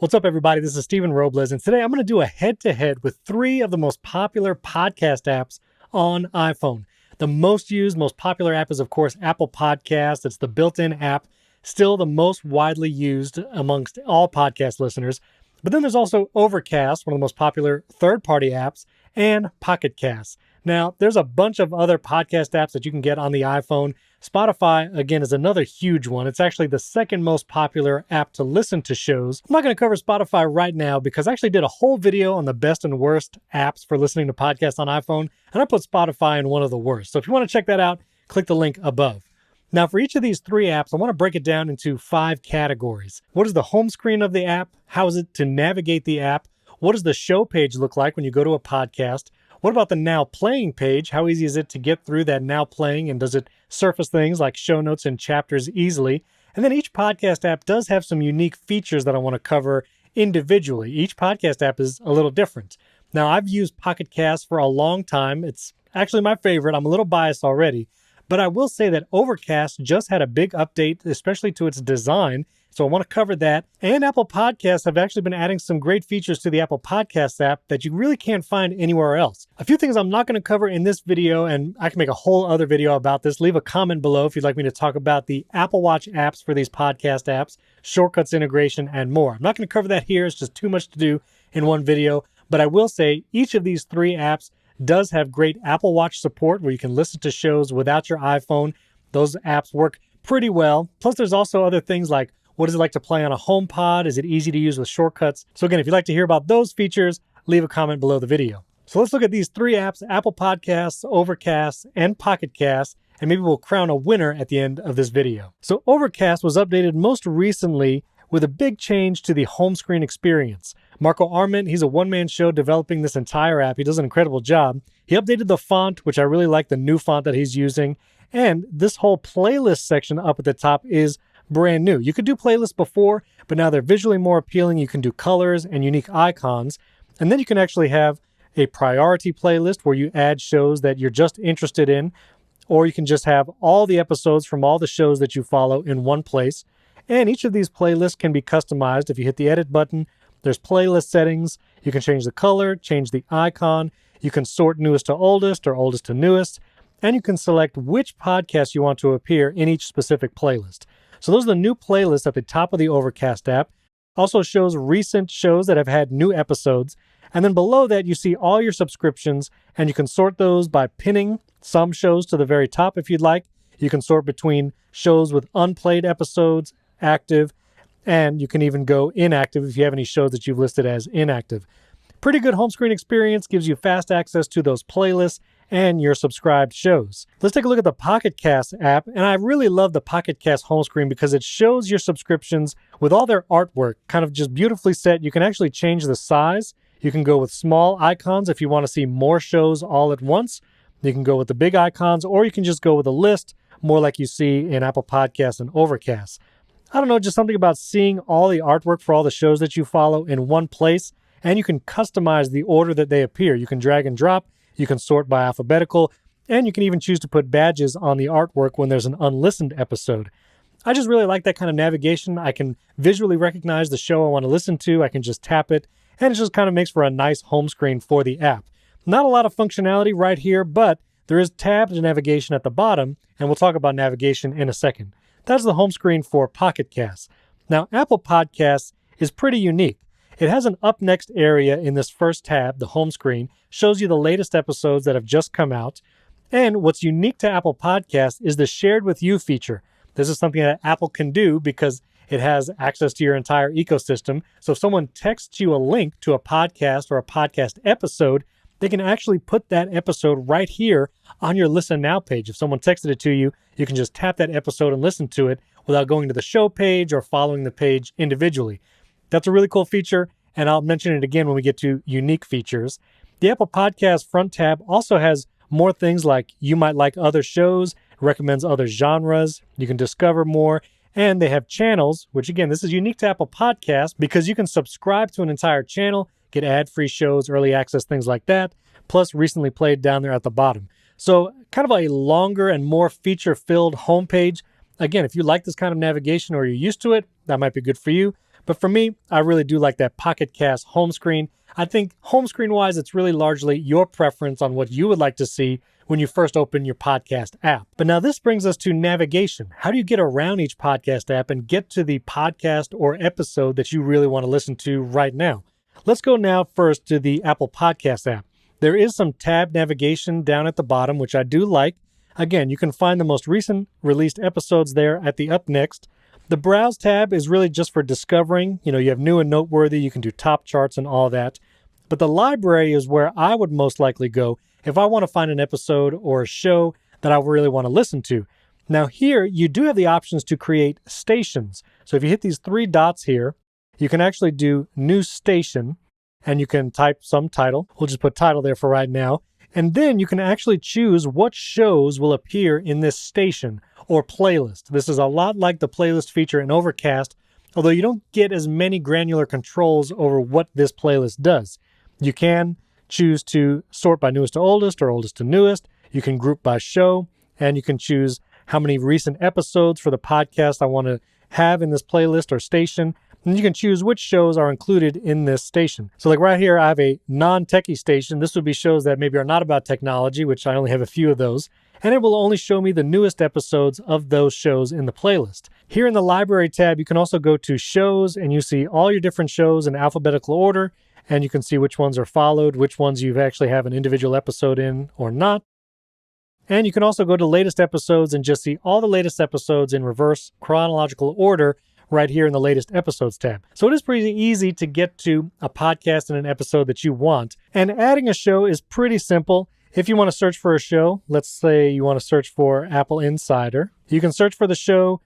What's up, everybody? This is Steven Robles, and today I'm going to do a head-to-head with three of the most popular podcast apps on iPhone. The most used, most popular app is, of course, Apple Podcasts. It's the built-in app, still the most widely used amongst all podcast listeners. But then there's also Overcast, one of the most popular third-party apps, and Pocket Casts. Now, there's a bunch of other podcast apps that you can get on the iPhone. Spotify, again, is another huge one. It's actually the second most popular app to listen to shows. I'm not going to cover Spotify right now because I actually did a whole video on the best and worst apps for listening to podcasts on iPhone, and I put Spotify in one of the worst. So if you want to check that out, click the link above. Now, for each of these three apps, I want to break it down into 5 categories. What is the home screen of the app? How is it to navigate the app? What does the show page look like when you go to a podcast? What about the Now Playing page? How easy is it to get through that Now Playing, and does it surface things like show notes and chapters easily? And then each podcast app does have some unique features that I want to cover individually. Each podcast app is a little different. Now, I've used Pocket Cast for a long time. It's actually my favorite. I'm a little biased already. But I will say that Overcast just had a big update, especially to its design. So I want to cover that. And Apple Podcasts have actually been adding some great features to the Apple Podcasts app that you really can't find anywhere else. A few things I'm not going to cover in this video, and I can make a whole other video about this. Leave a comment below if you'd like me to talk about the Apple Watch apps for these podcast apps, shortcuts integration, and more. I'm not going to cover that here. It's just too much to do in one video. But I will say each of these 3 apps does have great Apple Watch support where you can listen to shows without your iPhone. Those apps work pretty well. Plus, there's also other things like, what is it like to play on a HomePod? Is it easy to use with shortcuts? So again, if you'd like to hear about those features, leave a comment below the video. So let's look at these 3 apps, Apple Podcasts, Overcast, and Pocket Casts, and maybe we'll crown a winner at the end of this video. So Overcast was updated most recently with a big change to the home screen experience. Marco Arment, he's a one-man show developing this entire app. He does an incredible job. He updated the font, which I really like the new font that he's using. And this whole playlist section up at the top is brand new. You could do playlists before, but now they're visually more appealing. You can do colors and unique icons. And then you can actually have a priority playlist where you add shows that you're just interested in, or you can just have all the episodes from all the shows that you follow in one place. And each of these playlists can be customized. If you hit the edit button, there's playlist settings. You can change the color, change the icon. You can sort newest to oldest or oldest to newest. And you can select which podcast you want to appear in each specific playlist. So those are the new playlists at the top of the Overcast app. Also shows recent shows that have had new episodes. And then below that, you see all your subscriptions, and you can sort those by pinning some shows to the very top if you'd like. You can sort between shows with unplayed episodes, active, and you can even go inactive if you have any shows that you've listed as inactive. Pretty good home screen experience, gives you fast access to those playlists and your subscribed shows. Let's take a look at the Pocket Cast app, and I really love the Pocket Cast home screen because it shows your subscriptions with all their artwork kind of just beautifully set. You can actually change the size. You can go with small icons if you want to see more shows all at once. You can go with the big icons, or you can just go with a list, more like you see in Apple Podcasts and Overcast. I don't know, just something about seeing all the artwork for all the shows that you follow in one place, and you can customize the order that they appear. You can drag and drop, you can sort by alphabetical, and you can even choose to put badges on the artwork when there's an unlistened episode. I just really like that kind of navigation. I can visually recognize the show I want to listen to. I can just tap it, and it just kind of makes for a nice home screen for the app. Not a lot of functionality right here, but there is tabbed navigation at the bottom, and we'll talk about navigation in a second. That's the home screen for Pocket Casts. Now, Apple Podcasts is pretty unique. It has an up next area in this first tab, the home screen, shows you the latest episodes that have just come out. And what's unique to Apple Podcasts is the shared with you feature. This is something that Apple can do because it has access to your entire ecosystem. So if someone texts you a link to a podcast or a podcast episode, they can actually put that episode right here on your Listen Now page. If someone texted it to you, you can just tap that episode and listen to it without going to the show page or following the page individually. That's a really cool feature, and I'll mention it again when we get to unique features. The Apple Podcast front tab also has more things like you might like other shows, recommends other genres, you can discover more, and they have channels, which again, this is unique to Apple Podcasts because you can subscribe to an entire channel, get ad-free shows, early access, things like that, plus recently played down there at the bottom. So kind of a longer and more feature-filled homepage. Again, if you like this kind of navigation or you're used to it, that might be good for you. But for me, I really do like that Pocket Cast home screen. I think home screen wise, it's really largely your preference on what you would like to see when you first open your podcast app. But now this brings us to navigation. How do you get around each podcast app and get to the podcast or episode that you really want to listen to right now? Let's go now first to the Apple Podcast app. There is some tab navigation down at the bottom, which I do like. Again, you can find the most recent released episodes there at the up next. The Browse tab is really just for discovering. You have new and noteworthy. You can do top charts and all that. But the library is where I would most likely go if I want to find an episode or a show that I really want to listen to. Now here, you do have the options to create stations. So if you hit these three dots here, you can actually do new station, and you can type some title. We'll just put title there for right now. And then you can actually choose what shows will appear in this station or playlist. This is a lot like the playlist feature in Overcast, although you don't get as many granular controls over what this playlist does. You can choose to sort by newest to oldest or oldest to newest. You can group by show, and you can choose how many recent episodes for the podcast I want to have in this playlist or station. And you can choose which shows are included in this station. So like right here, I have a non-techie station. This would be shows that maybe are not about technology, which I only have a few of those. And it will only show me the newest episodes of those shows in the playlist. Here in the library tab, you can also go to shows, and you see all your different shows in alphabetical order. And you can see which ones are followed, which ones you actually have an individual episode in or not. And you can also go to latest episodes and just see all the latest episodes in reverse chronological order right here in the latest episodes tab. So it is pretty easy to get to a podcast and an episode that you want. And adding a show is pretty simple. If you want to search for a show, let's say you want to search for Apple Insider, you can search for the show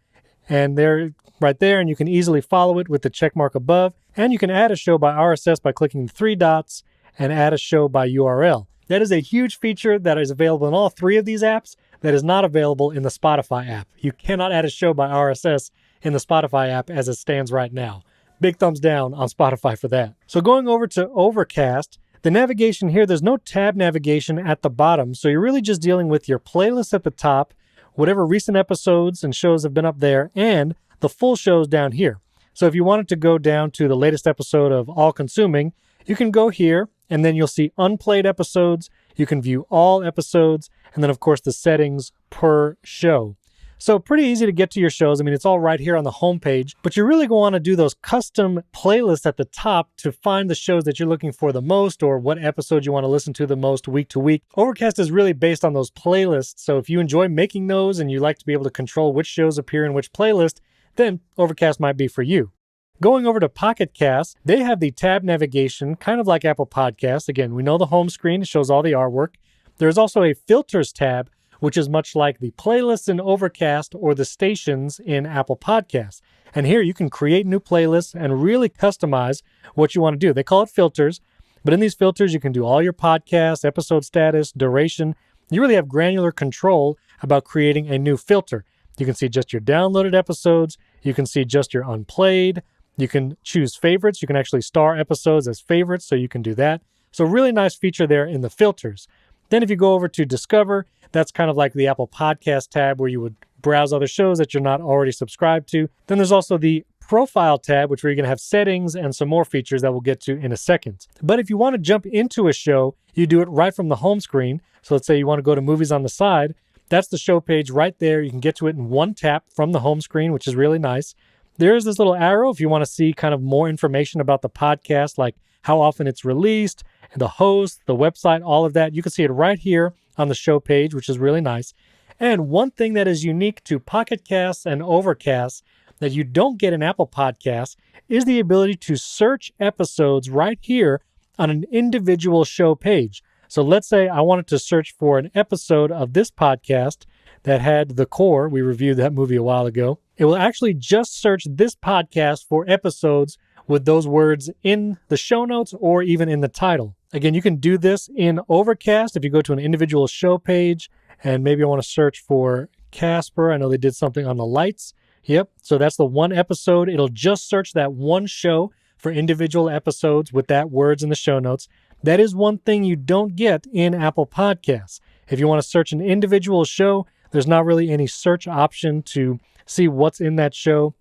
and they're right there, and you can easily follow it with the check mark above. And you can add a show by RSS by clicking the three dots and add a show by URL. That is a huge feature that is available in all three of these apps that is not available in the Spotify app. You cannot add a show by RSS in the Spotify app as it stands right now. Big thumbs down on Spotify for that. So going over to Overcast, the navigation here, there's no tab navigation at the bottom. So you're really just dealing with your playlist at the top, whatever recent episodes and shows have been up there, and the full shows down here. So if you wanted to go down to the latest episode of All Consuming, you can go here, and then you'll see unplayed episodes. You can view all episodes, and then of course the settings per show. So pretty easy to get to your shows. I mean, it's all right here on the homepage, but you really want to do those custom playlists at the top to find the shows that you're looking for the most, or what episodes you want to listen to the most week to week. Overcast is really based on those playlists. So if you enjoy making those and you like to be able to control which shows appear in which playlist, then Overcast might be for you. Going over to Pocket Cast, they have the tab navigation, kind of like Apple Podcasts. Again, we know the home screen shows all the artwork. There's also a filters tab, which is much like the playlists in Overcast or the stations in Apple Podcasts. And here you can create new playlists and really customize what you want to do. They call it filters, but in these filters, you can do all your podcasts, episode status, duration. You really have granular control about creating a new filter. You can see just your downloaded episodes. You can see just your unplayed. You can choose favorites. You can actually star episodes as favorites, so you can do that. So really nice feature there in the filters. Then if you go over to Discover, that's kind of like the Apple Podcast tab where you would browse other shows that you're not already subscribed to. Then there's also the Profile tab, which where you're going to have settings and some more features that we'll get to in a second. But if you want to jump into a show, you do it right from the home screen. So let's say you want to go to Movies on the Side. That's the show page right there. You can get to it in one tap from the home screen, which is really nice. There's this little arrow if you want to see kind of more information about the podcast, like how often it's released, the host, the website, all of that. You can see it right here on the show page, which is really nice. And one thing that is unique to Pocket Casts and Overcast that you don't get in Apple Podcasts is the ability to search episodes right here on an individual show page. So let's say I wanted to search for an episode of this podcast that had The Core. We reviewed that movie a while ago. It will actually just search this podcast for episodes with those words in the show notes or even in the title. Again, you can do this in Overcast if you go to an individual show page, and maybe I want to search for Casper. I know they did something on the lights. Yep, so that's the one episode. It'll just search that one show for individual episodes with that words in the show notes. That is one thing you don't get in Apple Podcasts. If you want to search an individual show, there's not really any search option to see what's in that show.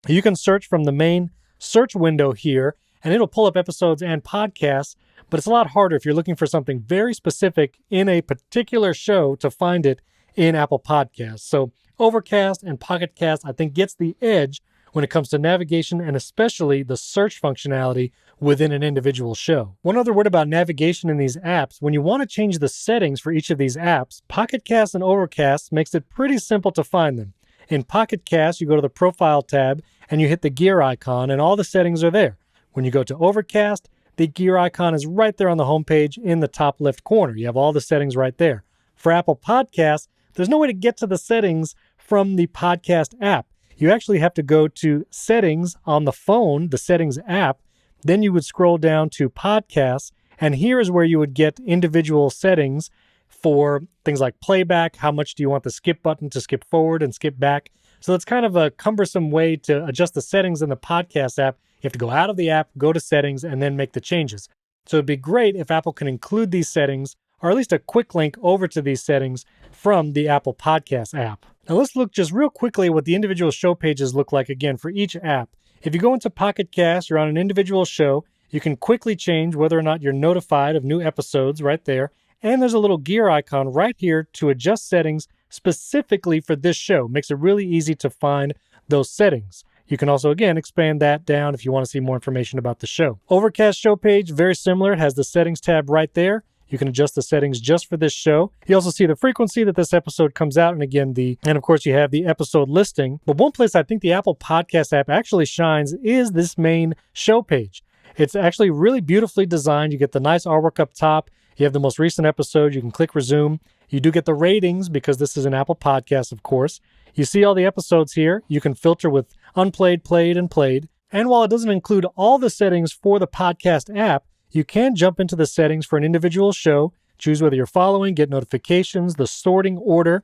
You can search from the main search window here, and it'll pull up episodes and podcasts, but it's a lot harder if you're looking for something very specific in a particular show to find it in Apple Podcasts. So Overcast and Pocket Cast, I think, gets the edge when it comes to navigation and especially the search functionality within an individual show. One other word about navigation in these apps: when you want to change the settings for each of these apps, Pocket Cast and Overcast makes it pretty simple to find them. In Pocket Cast, you go to the Profile tab and you hit the gear icon and all the settings are there. When you go to Overcast, the gear icon is right there on the homepage in the top left corner. You have all the settings right there. For Apple Podcasts, there's no way to get to the settings from the podcast app. You actually have to go to Settings on the phone, the Settings app. Then you would scroll down to Podcasts, and here is where you would get individual settings for things like playback. How much do you want the skip button to skip forward and skip back? So it's kind of a cumbersome way to adjust the settings in the podcast app. You have to go out of the app, go to settings, and then make the changes. So it'd be great if Apple can include these settings, or at least a quick link over to these settings from the Apple Podcast app. Now let's look just real quickly at what the individual show pages look like again for each app. If you go into Pocket Cast, you're on an individual show. You can quickly change whether or not you're notified of new episodes right there. And there's a little gear icon right here to adjust settings specifically for this show. Makes it really easy to find those settings. You can also, again, expand that down if you want to see more information about the show. Overcast show page, very similar. It has the settings tab right there. You can adjust the settings just for this show. You also see the frequency that this episode comes out, and again, and of course you have the episode listing. But one place I think the Apple Podcast app actually shines is this main show page. It's actually really beautifully designed. You get the nice artwork up top. You have the most recent episode. You can click resume. You do get the ratings because this is an Apple Podcast, of course. You see all the episodes here. You can filter with unplayed, played, and played. And while it doesn't include all the settings for the podcast app, you can jump into the settings for an individual show, choose whether you're following, get notifications, the sorting order,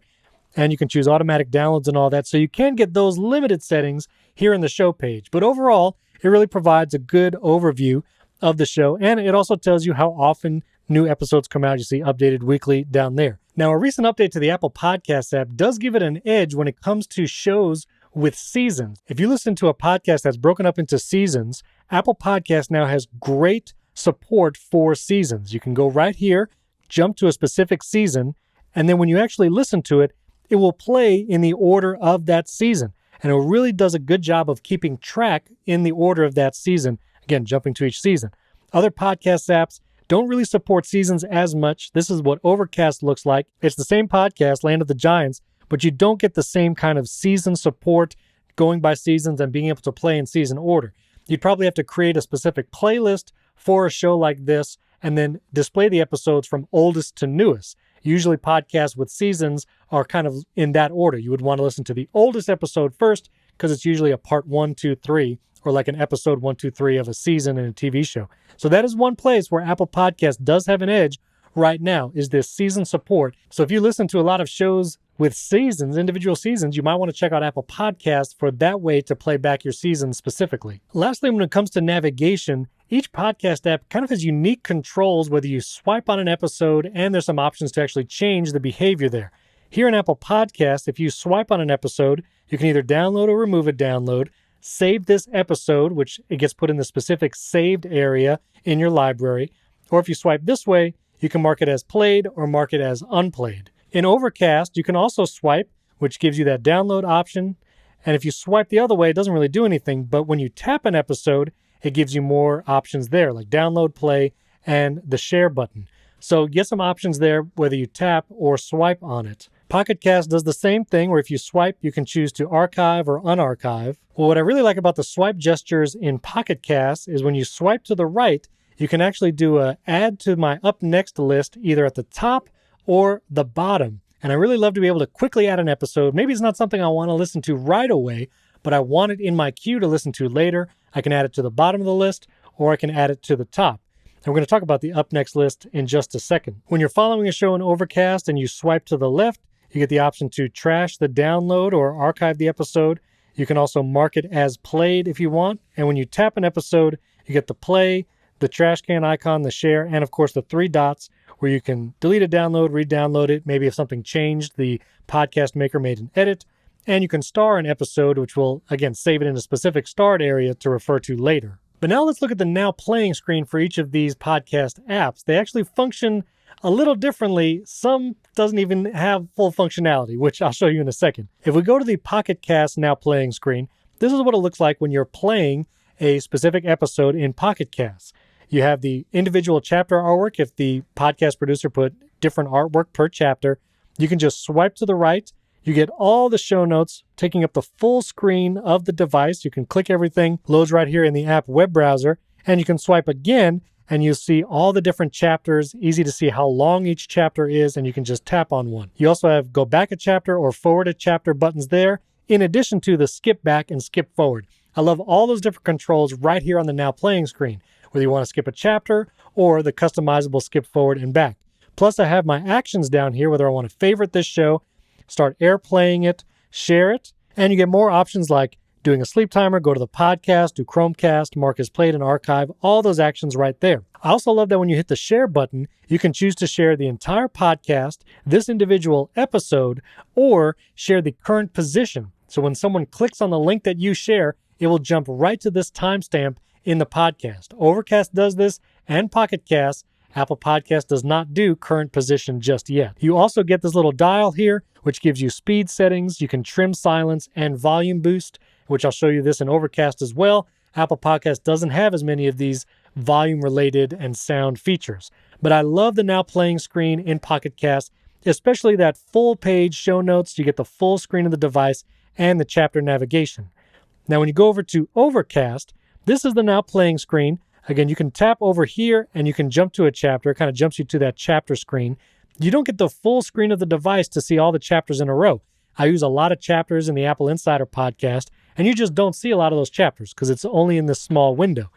and you can choose automatic downloads and all that. So you can get those limited settings here in the show page. But overall, it really provides a good overview of the show, and it also tells you how often new episodes come out. You see updated weekly down there. Now, a recent update to the Apple Podcasts app does give it an edge when it comes to shows with seasons. If you listen to a podcast that's broken up into seasons, Apple Podcasts now has great support for seasons. You can go right here, jump to a specific season, and then when you actually listen to it, it will play in the order of that season. And it really does a good job of keeping track in the order of that season. Again, jumping to each season. Other podcast apps don't really support seasons as much. This is what Overcast looks like. It's the same podcast, Land of the Giants, but you don't get the same kind of season support going by seasons and being able to play in season order. You'd probably have to create a specific playlist for a show like this and then display the episodes from oldest to newest. Usually podcasts with seasons are kind of in that order. You would want to listen to the oldest episode first because it's usually a part 1, 2, 3, or like an episode 1, 2, 3 of a season in a TV show. So that is one place where Apple Podcasts does have an edge right now, is this season support. So if you listen to a lot of shows with seasons, individual seasons, you might want to check out Apple Podcasts for that way to play back your seasons specifically. Lastly, when it comes to navigation, each podcast app kind of has unique controls whether you swipe on an episode, and there's some options to actually change the behavior there. Here in Apple Podcasts, if you swipe on an episode, you can either download or remove a download, save this episode, which it gets put in the specific saved area in your library, or if you swipe this way, you can mark it as played or mark it as unplayed. In Overcast, you can also swipe, which gives you that download option. And if you swipe the other way, it doesn't really do anything. But when you tap an episode, it gives you more options there, like download, play, and the share button. So get some options there, whether you tap or swipe on it. Pocket Cast does the same thing, where if you swipe, you can choose to archive or unarchive. Well, what I really like about the swipe gestures in Pocket Cast is when you swipe to the right, you can actually do a add to my up next list either at the top or the bottom. And I really love to be able to quickly add an episode. Maybe it's not something I want to listen to right away, but I want it in my queue to listen to later. I can add it to the bottom of the list, or I can add it to the top. And we're going to talk about the up next list in just a second. When you're following a show in Overcast and you swipe to the left, you get the option to trash the download or archive the episode. You can also mark it as played if you want. And when you tap an episode, you get the play, the trash can icon, the share, and of course the 3 dots where you can delete a download, re-download it. Maybe if something changed, the podcast maker made an edit, and you can star an episode, which will, again, save it in a specific starred area to refer to later. But now let's look at the Now Playing screen for each of these podcast apps. They actually function a little differently. Some doesn't even have full functionality, which I'll show you in a second. If we go to the Pocket Cast Now Playing screen, this is what it looks like when you're playing a specific episode in Pocket Cast. You have the individual chapter artwork. If the podcast producer put different artwork per chapter, you can just swipe to the right. You get all the show notes taking up the full screen of the device. You can click everything, loads right here in the app web browser, and you can swipe again and you'll see all the different chapters, easy to see how long each chapter is, and you can just tap on one. You also have go back a chapter or forward a chapter buttons there, in addition to the skip back and skip forward. I love all those different controls right here on the Now Playing screen, whether you want to skip a chapter or the customizable skip forward and back. Plus, I have my actions down here, whether I want to favorite this show, start airplaying it, share it, and you get more options like doing a sleep timer, go to the podcast, do Chromecast, mark as played and archive, all those actions right there. I also love that when you hit the share button, you can choose to share the entire podcast, this individual episode, or share the current position. So when someone clicks on the link that you share, it will jump right to this timestamp in the podcast. Overcast does this and Pocket Cast. Apple Podcast does not do current position just yet. You also get this little dial here, which gives you speed settings. You can trim silence and volume boost, which I'll show you this in Overcast as well. Apple Podcast doesn't have as many of these volume-related and sound features. But I love the Now Playing screen in Pocket Cast, especially that full-page show notes. You get the full screen of the device and the chapter navigation. Now, when you go over to Overcast, this is the Now Playing screen. Again, you can tap over here and you can jump to a chapter. It kind of jumps you to that chapter screen. You don't get the full screen of the device to see all the chapters in a row. I use a lot of chapters in the Apple Insider podcast, and you just don't see a lot of those chapters because it's only in this small window.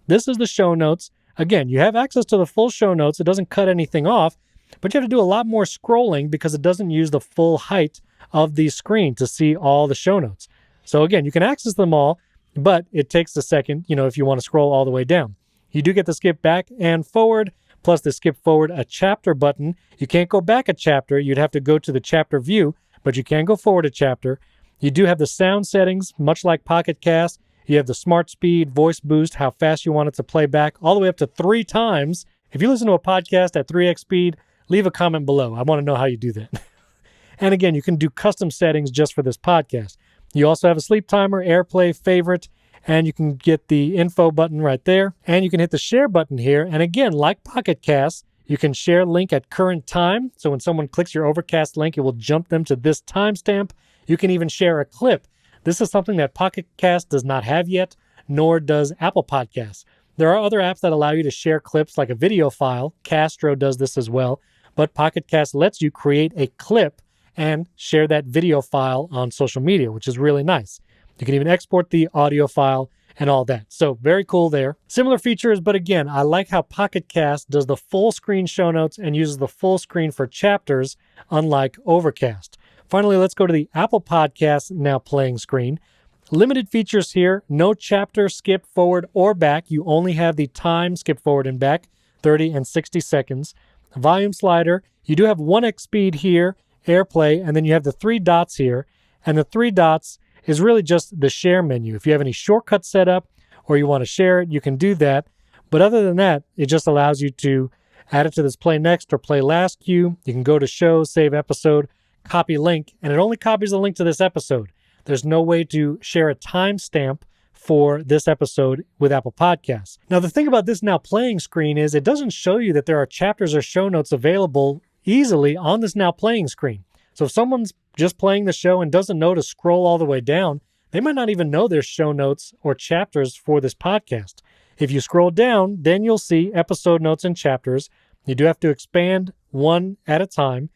This is the show notes. Again, you have access to the full show notes. It doesn't cut anything off, but you have to do a lot more scrolling because it doesn't use the full height of the screen to see all the show notes. So again, you can access them all, but it takes a second, if you want to scroll all the way down. You do get the skip back and forward, plus the skip forward a chapter button. You can't go back a chapter. You'd have to go to the chapter view, but you can go forward a chapter. You do have the sound settings, much like Pocket Cast. You have the smart speed, voice boost, how fast you want it to play back, all the way up to 3 times. If you listen to a podcast at 3x speed, leave a comment below. I want to know how you do that. And again, you can do custom settings just for this podcast. You also have a sleep timer, AirPlay, favorite, and you can get the info button right there. And you can hit the share button here. And again, like Pocket Cast, you can share link at current time. So when someone clicks your Overcast link, it will jump them to this timestamp. You can even share a clip. This is something that Pocket Cast does not have yet, nor does Apple Podcasts. There are other apps that allow you to share clips like a video file. Castro does this as well. But Pocket Cast lets you create a clip and share that video file on social media, which is really nice. You can even export the audio file and all that. So very cool there. Similar features, but again, I like how Pocket Cast does the full screen show notes and uses the full screen for chapters, unlike Overcast. Finally, let's go to the Apple Podcasts Now Playing screen. Limited features here, no chapter skip forward or back. You only have the time skip forward and back, 30 and 60 seconds. Volume slider, you do have 1x speed here, AirPlay, and then you have the 3 dots here. And the 3 dots is really just the share menu. If you have any shortcuts set up or you want to share it, you can do that. But other than that, it just allows you to add it to this play next or play last queue. You can go to show, save episode, copy link, and it only copies the link to this episode. There's no way to share a timestamp for this episode with Apple Podcasts. Now, the thing about this Now Playing screen is it doesn't show you that there are chapters or show notes available easily on this Now Playing screen. So if someone's just playing the show and doesn't know to scroll all the way down, they might not even know there's show notes or chapters for this podcast. If you scroll down, then you'll see episode notes and chapters. You do have to expand one at a time.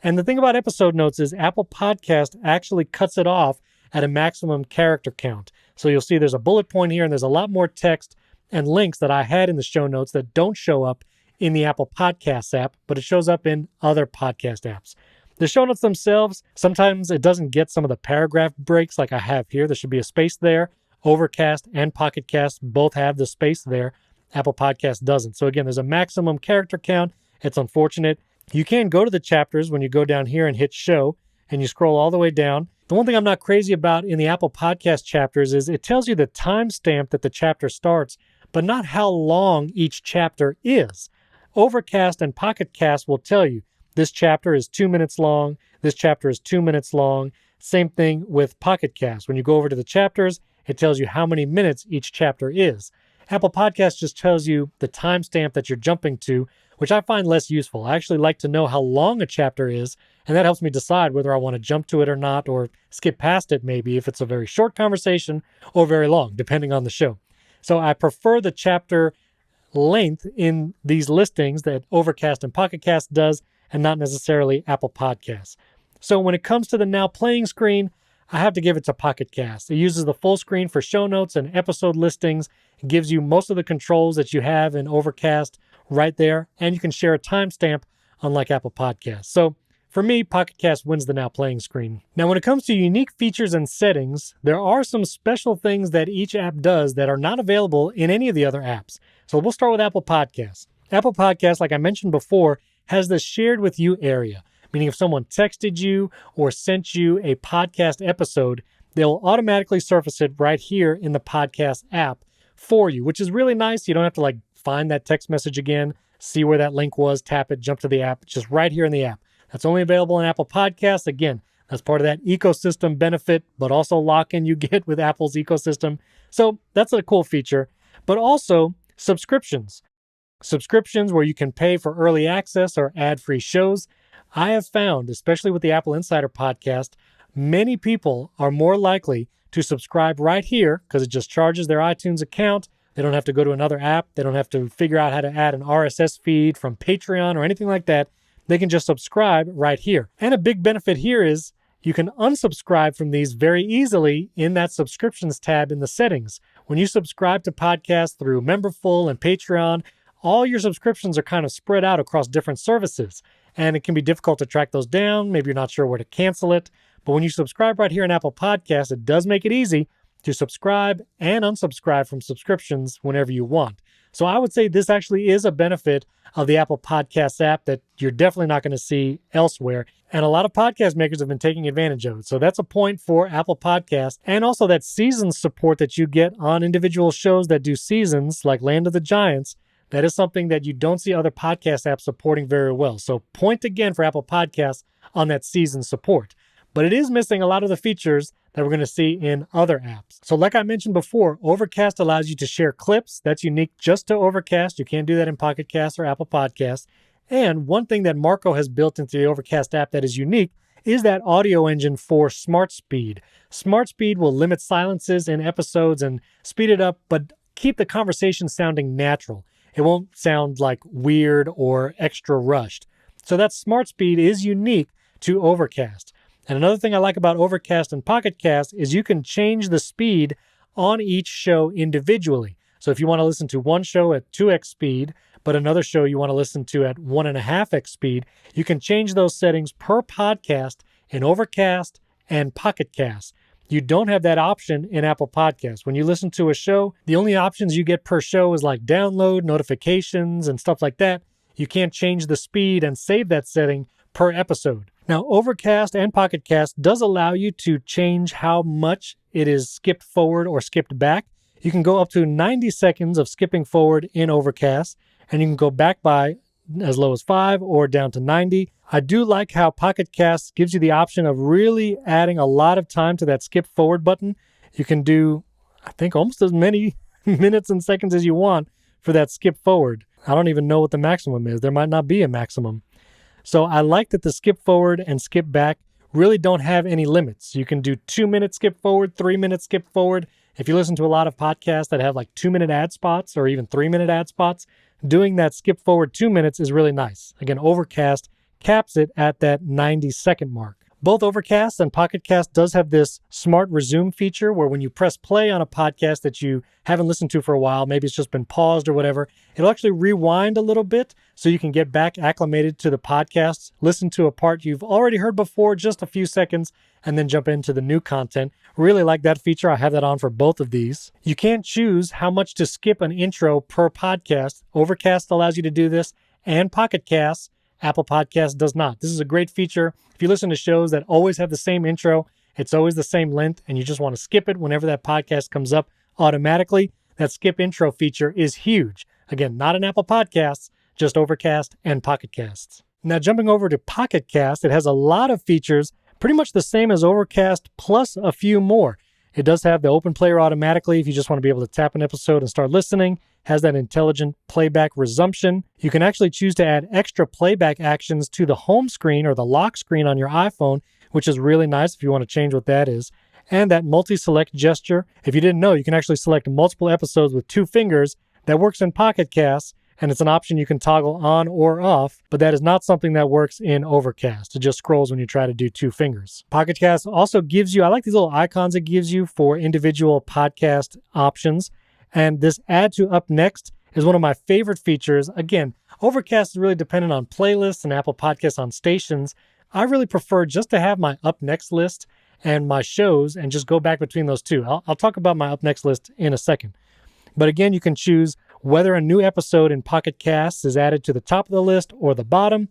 And the thing about episode notes is Apple Podcast actually cuts it off at a maximum character count. So you'll see there's a bullet point here and there's a lot more text and links that I had in the show notes that don't show up in the Apple Podcasts app, but it shows up in other podcast apps. The show notes themselves, sometimes it doesn't get some of the paragraph breaks like I have here. There should be a space there. Overcast and Pocket Cast both have the space there. Apple Podcast doesn't. So again, there's a maximum character count. It's unfortunate. You can go to the chapters when you go down here and hit show, and you scroll all the way down. The one thing I'm not crazy about in the Apple Podcast chapters is it tells you the timestamp that the chapter starts, but not how long each chapter is. Overcast and Pocket Cast will tell you this chapter is 2 minutes long, this chapter is 2 minutes long. Same thing with Pocket Cast. When you go over to the chapters, it tells you how many minutes each chapter is. Apple Podcasts just tells you the timestamp that you're jumping to, which I find less useful. I actually like to know how long a chapter is, and that helps me decide whether I want to jump to it or not, or skip past it maybe if it's a very short conversation or very long, depending on the show. So I prefer the chapter length in these listings that Overcast and Pocket Cast does, and not necessarily Apple Podcasts. So when it comes to the now playing screen, I have to give it to Pocket Cast. It uses the full screen for show notes and episode listings. It gives you most of the controls that you have in Overcast right there, and you can share a timestamp unlike Apple Podcasts. So for me, Pocket Cast wins the now playing screen. Now, when it comes to unique features and settings, there are some special things that each app does that are not available in any of the other apps. So we'll start with Apple Podcasts. Apple Podcasts, like I mentioned before, has the shared with you area, meaning if someone texted you or sent you a podcast episode, they'll automatically surface it right here in the podcast app for you, which is really nice. You don't have to find that text message again, see where that link was, tap it, jump to the app. It's just right here in the app. That's only available in Apple Podcasts. Again, that's part of that ecosystem benefit, but also lock-in you get with Apple's ecosystem. So that's a cool feature. But also subscriptions. Subscriptions where you can pay for early access or ad-free shows. I have found, especially with the Apple Insider podcast, many people are more likely to subscribe right here because it just charges their iTunes account. They don't have to go to another app. They don't have to figure out how to add an RSS feed from Patreon or anything like that. They can just subscribe right here. And a big benefit here is you can unsubscribe from these very easily in that subscriptions tab in the settings. When you subscribe to podcasts through Memberful and Patreon, all your subscriptions are kind of spread out across different services. And it can be difficult to track those down. Maybe you're not sure where to cancel it. But when you subscribe right here in Apple Podcasts, it does make it easy to subscribe and unsubscribe from subscriptions whenever you want. So I would say this actually is a benefit of the Apple Podcasts app that you're definitely not going to see elsewhere. And a lot of podcast makers have been taking advantage of it. So that's a point for Apple Podcasts. And also that seasons support that you get on individual shows that do seasons like Land of the Giants. That is something that you don't see other podcast apps supporting very well. So point again for Apple Podcasts on that season support. But it is missing a lot of the features that we're going to see in other apps. So like I mentioned before, Overcast allows you to share clips. That's unique just to Overcast. You can't do that in Pocket Cast or Apple Podcasts. And one thing that Marco has built into the Overcast app that is unique is that audio engine for Smart Speed. Smart Speed will limit silences in episodes and speed it up, but keep the conversation sounding natural. It won't sound like weird or extra rushed. So that Smart Speed is unique to Overcast. And another thing I like about Overcast and Pocket Cast is you can change the speed on each show individually. So if you want to listen to one show at 2x speed, but another show you want to listen to at 1.5x speed, you can change those settings per podcast in Overcast and Pocket Cast. You don't have that option in Apple Podcasts. When you listen to a show, the only options you get per show is like download, notifications, and stuff like that. You can't change the speed and save that setting per episode. Now, Overcast and Pocket Cast does allow you to change how much it is skipped forward or skipped back. You can go up to 90 seconds of skipping forward in Overcast, and you can go back by as low as 5 or down to 90. I do like how Pocket Cast gives you the option of really adding a lot of time to that skip forward button. You can do, I think, almost as many minutes and seconds as you want for that skip forward. I don't even know what the maximum is. There might not be a maximum. So I like that the skip forward and skip back really don't have any limits. You can do 2-minute skip forward, 3-minute skip forward. If you listen to a lot of podcasts that have like 2-minute ad spots or even 3-minute ad spots, doing that skip forward 2 minutes is really nice. Again, Overcast caps it at that 90-second mark. Both Overcast and Pocket Cast does have this smart resume feature where when you press play on a podcast that you haven't listened to for a while, maybe it's just been paused or whatever, it'll actually rewind a little bit so you can get back acclimated to the podcast, listen to a part you've already heard before, just a few seconds, and then jump into the new content. Really like that feature. I have that on for both of these. You can't choose how much to skip an intro per podcast. Overcast allows you to do this, and Pocket Cast. Apple Podcasts does not. This is a great feature. If you listen to shows that always have the same intro It's always the same length, and you just want to skip it whenever that podcast comes up automatically. That skip intro feature is huge. Again, not in Apple Podcasts, just Overcast and Pocket Casts. Now, jumping over to Pocket Cast, it has a lot of features, pretty much the same as Overcast, plus a few more. It does have the open player automatically if you just want to be able to tap an episode and start listening. Has that intelligent playback resumption. You can actually choose to add extra playback actions to the home screen or the lock screen on your iPhone, which is really nice if you want to change what that is. And that multi-select gesture. If you didn't know, you can actually select multiple episodes with 2 fingers. That works in Pocket Casts, and it's an option you can toggle on or off, but that is not something that works in Overcast. It just scrolls when you try to do 2 fingers. Pocket Cast also gives you, I like these little icons it gives you for individual podcast options. And this add to up next is one of my favorite features. Again, Overcast is really dependent on playlists and Apple Podcasts on stations. I really prefer just to have my up next list and my shows and just go back between those two. I'll talk about my up next list in a second. But again, you can choose whether a new episode in Pocket Casts is added to the top of the list or the bottom.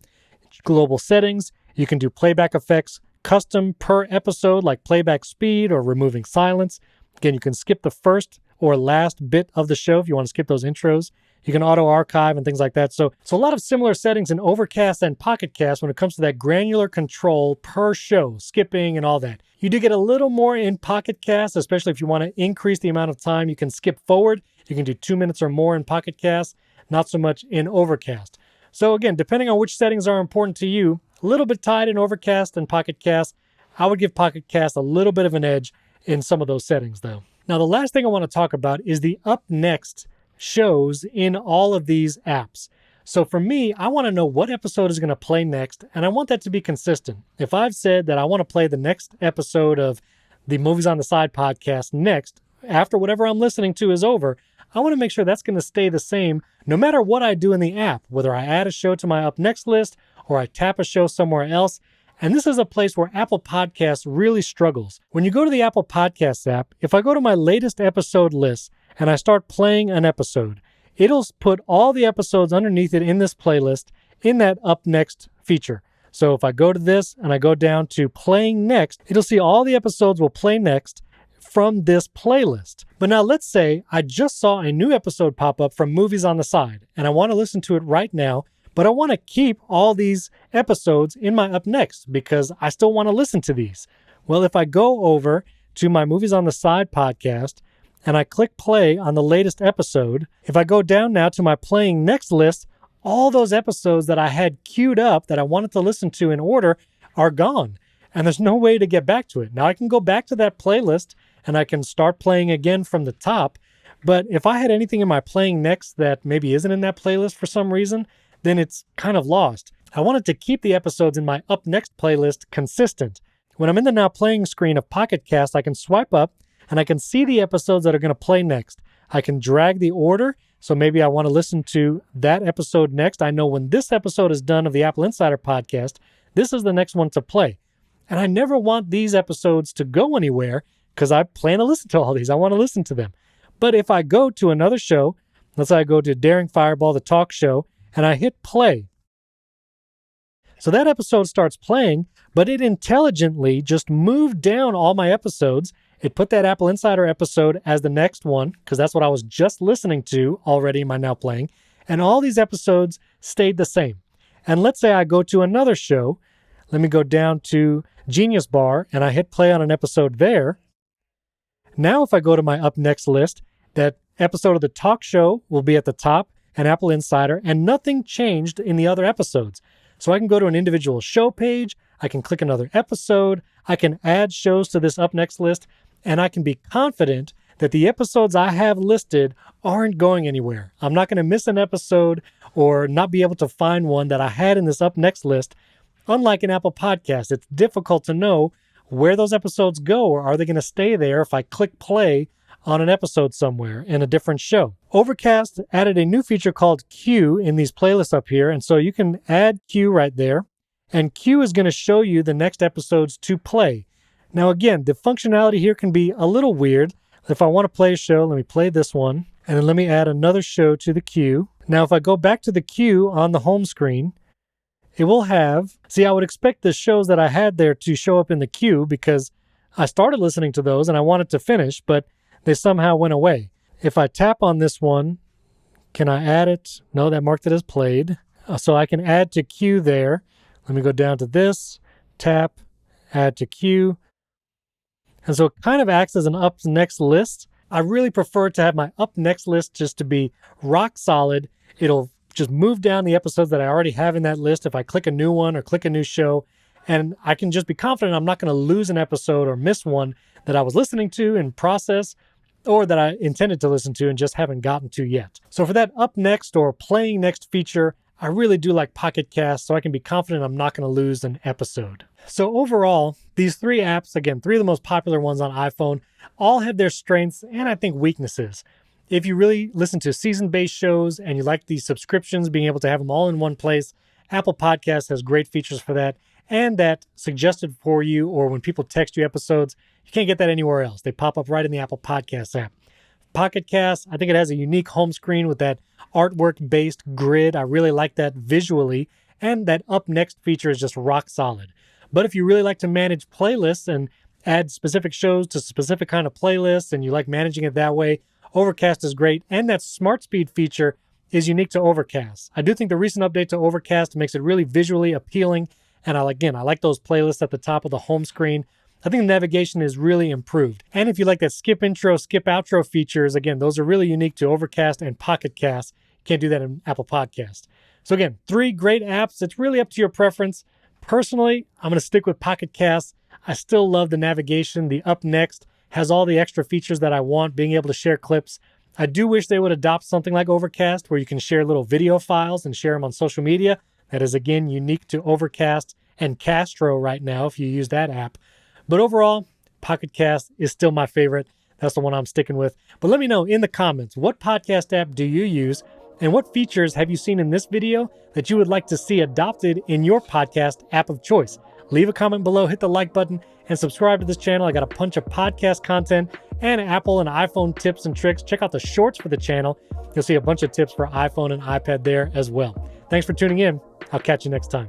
Global settings, you can do playback effects, custom per episode like playback speed or removing silence. Again, you can skip the first or last bit of the show if you want to skip those intros. You can auto archive and things like that. So a lot of similar settings in Overcast and Pocket Cast when it comes to that granular control per show, skipping and all that. You do get a little more in Pocket Cast, especially if you want to increase the amount of time you can skip forward. You can do 2 minutes or more in Pocket Cast, not so much in Overcast. So again, depending on which settings are important to you, a little bit tied in Overcast and Pocket Cast. I would give Pocket Cast a little bit of an edge in some of those settings though. Now, the last thing I want to talk about is the up next shows in all of these apps. So for me, I want to know what episode is going to play next, and I want that to be consistent. If I've said that I want to play the next episode of the Movies on the Side podcast next, after whatever I'm listening to is over, I want to make sure that's going to stay the same no matter what I do in the app, whether I add a show to my up next list or I tap a show somewhere else. And this is a place where Apple Podcasts really struggles. When you go to the Apple Podcasts app, if I go to my latest episode list and I start playing an episode, it'll put all the episodes underneath it in this playlist in that up next feature. So if I go to this and I go down to playing next, it'll see all the episodes will play next from this playlist. But now let's say I just saw a new episode pop up from Movies on the Side and I want to listen to it right now, but I want to keep all these episodes in my up next because I still want to listen to these. Well, if I go over to my Movies on the Side podcast and I click play on the latest episode, if I go down now to my playing next list, all those episodes that I had queued up that I wanted to listen to in order are gone. And there's no way to get back to it. Now I can go back to that playlist and I can start playing again from the top. But if I had anything in my playing next that maybe isn't in that playlist for some reason, then it's kind of lost. I wanted to keep the episodes in my up next playlist consistent. When I'm in the now playing screen of Pocket Cast, I can swipe up and I can see the episodes that are going to play next. I can drag the order. So maybe I want to listen to that episode next. I know when this episode is done of the Apple Insider podcast, this is the next one to play. And I never want these episodes to go anywhere because I plan to listen to all these. I want to listen to them. But if I go to another show, let's say I go to Daring Fireball, the talk show, and I hit play. So that episode starts playing, but it intelligently just moved down all my episodes. It put that Apple Insider episode as the next one, because that's what I was just listening to already in my now playing. And all these episodes stayed the same. And let's say I go to another show. Let me go down to Genius Bar, and I hit play on an episode there. Now if I go to my up next list, that episode of the talk show will be at the top, and Apple Insider, and nothing changed in the other episodes. So I can go to an individual show page, I can click another episode, I can add shows to this up next list, and I can be confident that the episodes I have listed aren't going anywhere. I'm not going to miss an episode or not be able to find one that I had in this up next list. Unlike an Apple Podcast, it's difficult to know where those episodes go, or are they going to stay there if I click play on an episode somewhere in a different show. Overcast added a new feature called Queue in these playlists up here, and so you can add Queue right there, and Queue is going to show you the next episodes to play. Now again, the functionality here can be a little weird. If I want to play a show, let me play this one, and then let me add another show to the queue. Now if I go back to the queue on the home screen, it will have, see, I would expect the shows that I had there to show up in the queue because I started listening to those and I wanted to finish, but they somehow went away. If I tap on this one, can I add it? No, that marked it as played. So I can add to queue there. Let me go down to this, tap, add to queue. And so it kind of acts as an up next list. I really prefer to have my up next list just to be rock solid. It'll just move down the episodes that I already have in that list if I click a new one or click a new show. And I can just be confident I'm not going to lose an episode or miss one that I was listening to in process or that I intended to listen to and just haven't gotten to yet. So for that up next or playing next feature, I really do like Pocket Cast, so I can be confident I'm not going to lose an episode. So overall, these three apps, again, three of the most popular ones on iPhone, all have their strengths and I think weaknesses. If you really listen to season-based shows and you like these subscriptions, being able to have them all in one place, Apple Podcasts has great features for that, and that suggested for you, or when people text you episodes, you can't get that anywhere else. They pop up right in the Apple Podcasts app. Pocket Cast, I think it has a unique home screen with that artwork-based grid. I really like that visually, and that up next feature is just rock solid. But if you really like to manage playlists and add specific shows to specific kind of playlists, and you like managing it that way, Overcast is great, and that Smart Speed feature is unique to Overcast. I do think the recent update to Overcast makes it really visually appealing, and I like those playlists at the top of the home screen. I think the navigation is really improved. And if you like that skip intro, skip outro features, again, those are really unique to Overcast and Pocket Cast. You can't do that in Apple Podcast. So again, three great apps. It's really up to your preference. Personally, I'm going to stick with Pocket Cast. I still love the navigation. The up next has all the extra features that I want, being able to share clips. I do wish they would adopt something like Overcast where you can share little video files and share them on social media. That is, again, unique to Overcast and Castro right now if you use that app. But overall, Pocket Cast is still my favorite. That's the one I'm sticking with. But let me know in the comments, what podcast app do you use? And what features have you seen in this video that you would like to see adopted in your podcast app of choice? Leave a comment below, hit the like button, and subscribe to this channel. I got a bunch of podcast content and Apple and iPhone tips and tricks. Check out the shorts for the channel. You'll see a bunch of tips for iPhone and iPad there as well. Thanks for tuning in. I'll catch you next time.